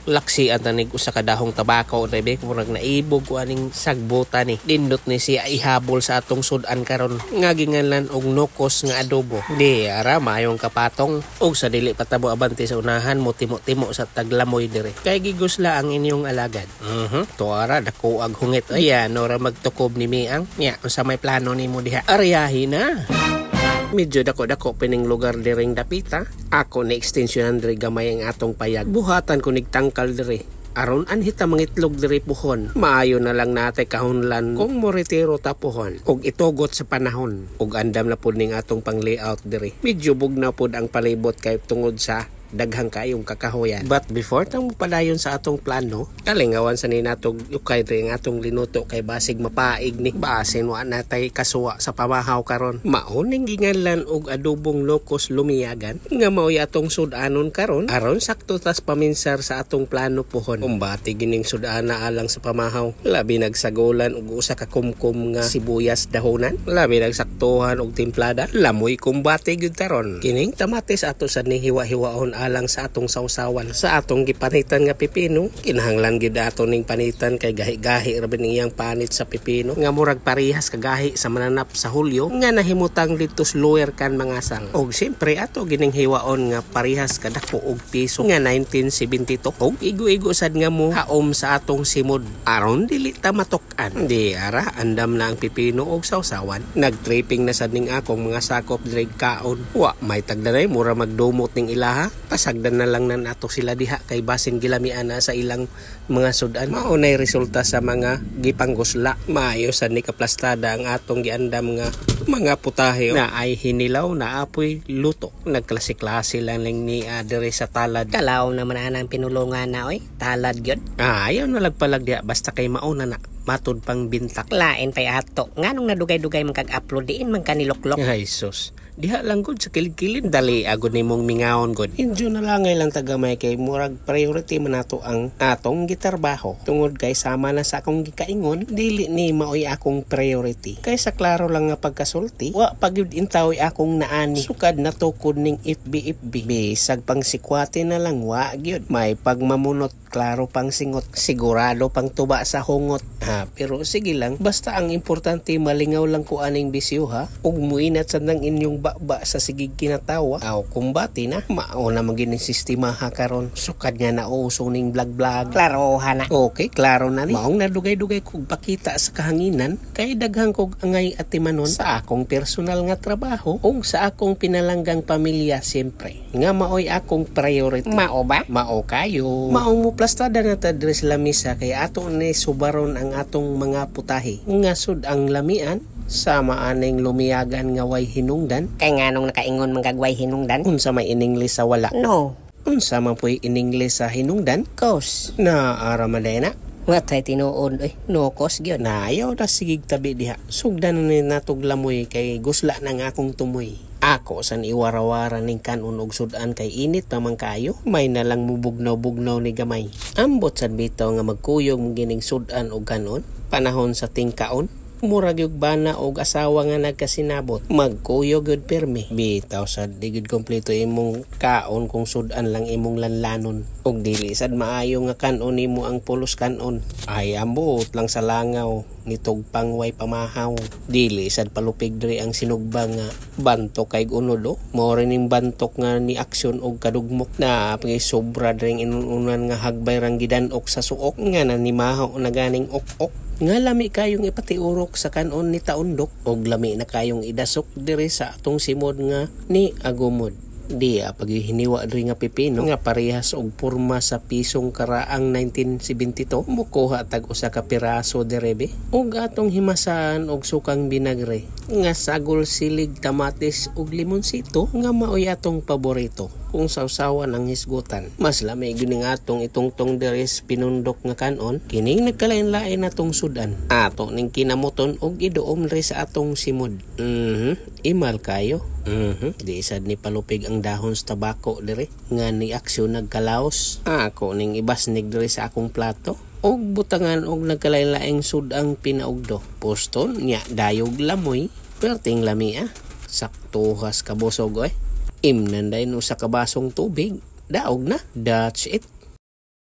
laksi at tanig usa ka dahong tabako rebe murag naibog ko aning sagbuta ni dindot ni siya ihabol sa atong sudan karon nga ginganlan og nokos nga adobo. Di ara mayong kapatong og sa dili patabo abante sa unahan mo timo-timo sa taglamoy dire kay gigusla ang inyong alagad. To ara dako ag hungit ay nora magtukob ni Miang nya unsa may plano nimo diha aryahi na. Medyo dako-dako pining lugar diring dapita. Ako na extensyonan diri gamay ang atong payag. Buhatan ko nigtangkal diri. Aron anhita mangitlog diri puhon. Maayo na lang natay kahunlan kung moretiro ta puhon. Og itugot sa panahon. Og andam na pud ning atong pang layout diri. Medyo bugnaw pud ang palibot kay tungod sa daghang kayong kakahuyan. But before tang padayon sa atong plano, kalingawan sa ninatog ukay diri ang atong linuto kay basig mapaig ni basin wa natay kasuwa sa pamahaw karon. Mao ning ginganlan og adobong lokos lumiyagan nga mao'y atong sudanon karon aron sakto tas paminsar sa atong plano pohon. Kumbati gining sudana alang sa pamahaw. Labi nagsagolan og usa ka kumkum nga sibuyas dahonan. Labi nagsaktuhan og timplada. Lamoy kumbati gyud karon. Kining tamates ato sa nihiwa-hiwaon alang sa atong sausawan. Sa atong gipanitan nga pipino, kinahanglan gid ato ning panitan kay gahi-gahi ra ning iyang panit sa pipino nga murag parehas kagahi sa mananap sa Hulyo nga nahimutang dito slower kan mangasang. Og siyempre ato gining hiwaon nga parehas kadako og piso nga 1972 og igo-igo sad nga mo haom sa atong simod aron dili ta matok-an. Di ara andam na ang pipino og sausawan. Nagtripping na sad ning akong mga sakop diri kaon. Wa may tagdanay mura magdumot ning ilaha. Pasagdan na lang na nato sila diha kay basin gilamian na sa ilang mga sudan. Maunay resulta sa mga gipanggusla. Maayo sa ni kaplastada ang atong giandam nga mga putahe na ay hinilaw na apoy luto. Nagklase-klase lang ni dire sa talad. Kalaw naman anang pinulungan na oy. Talad gyud. Ayaw na lagpalag diha basta kay mauna na matud pang bintak. Lain pay ato. Nganong nadugay-dugay man kag upload diin man kaniloklok. Ay sus. Diha lang gud sa kilid-kilid dali agud nimong mingaon gud. Injo na lang lang tagamay kay murag priority man nato ang atong gitarbaho. Tungod kay sama na sa akong gikaingon, dili ni maoy akong priority. Kay sa klaro lang nga pagkasulti, wa pagyud intaw akong naani. Sukad na tukod ning FB. Bisag pang sikwate na lang wa gyud. May pagmamunot klaro pang singot, sigurado pang tuba sa hungot. Pero sige lang, basta ang importante malingaw lang ko aning bisyo ha. Ug muinat sad nang inyong baba sa sigig kinatawa. Kumbati na, mao na magining sistema ha karon. Sukad nga na uso ning vlog. Klaro na. Okay, klaro na ni. Maong nadugay-dugay kog pakita sa kahanginan kay daghang kog angay atimanon sa akong personal nga trabaho ug sa akong pinalanggang pamilya siyempre. Nga maoy akong priority. Mao ba? Mao kayo. Maong mo plastada na ta diri sa lamisa kay ato ni subaron ang atong mga putahe. Nga sud ang lamian sama aning lumiyagan nga way hinungdan. Kay nganong nakaingon man kag way hinungdan? Unsa may iningles sa wala? No. Unsa man po'y iningles sa hinungdan? Kos. Na ara madena. Watay tinuod oy. No kos gyud. Na ayaw na sigig tabi diha. Sugdan ni natog lamoy kay gusla nang akong tumoy. Ako san iwarawara ning kanon og sudan kay init pa man kayo. May nalang mubugnaw-bugnaw ni gamay. Ambot sad bitaw nga magkuyog mo gining sudan og kanon. Panahon sa tingkaon. Murag yung bana o asawa nga nagkasinabot. Magkuyog yun permi. Bitaw sad di gud kompleto imong kaon kung sudan lang imong lanlanon. Og dili sad maayo nga kanon nimo ang pulos kanon. Ay ambot lang sa langaw nitog pangway pamahaw. Dili sad palupig diri ang sinugbang nga bantok kay unodo. Mao rin ning bantok nga ni aksyon og kadugmok na pagay sobra dring inunan nga hagbay rang gidan-ok sa suok nga nanimahaw na ganing ok-ok. Nga lami kayong ipatiurok sa kanon ni taundok og lami na kayong idasok diri sa atong simod nga ni agumod. Di paghihiniwa diri nga pipino nga parehas og porma sa pisong karaang 1972 mukuha tag usa ka piraso direbe ug atong himasaan og sukang binagre nga sagol silig tamatis ug limonsito nga maoy atong paborito. Kung sausawan ang hisgutan. Mas lamay gining atong itungtong deres pinundok nga kanon, kining nagkalain-lain atong sudan. Ato ning kinamuton og iduom diri sa atong simod. Imal kayo. Di sad ni palupig ang dahon sa tabako diri nga ni aksyon nagkalaos. Ako ning ibasnig diri sa akong plato. Og butangan og nagkalain-laing sudang pinaugdo. Poston nya dayog lamoy, perting lami saktuhas kabusog oy. Imnanday no sa kabasong tubig. Daog na. That's it.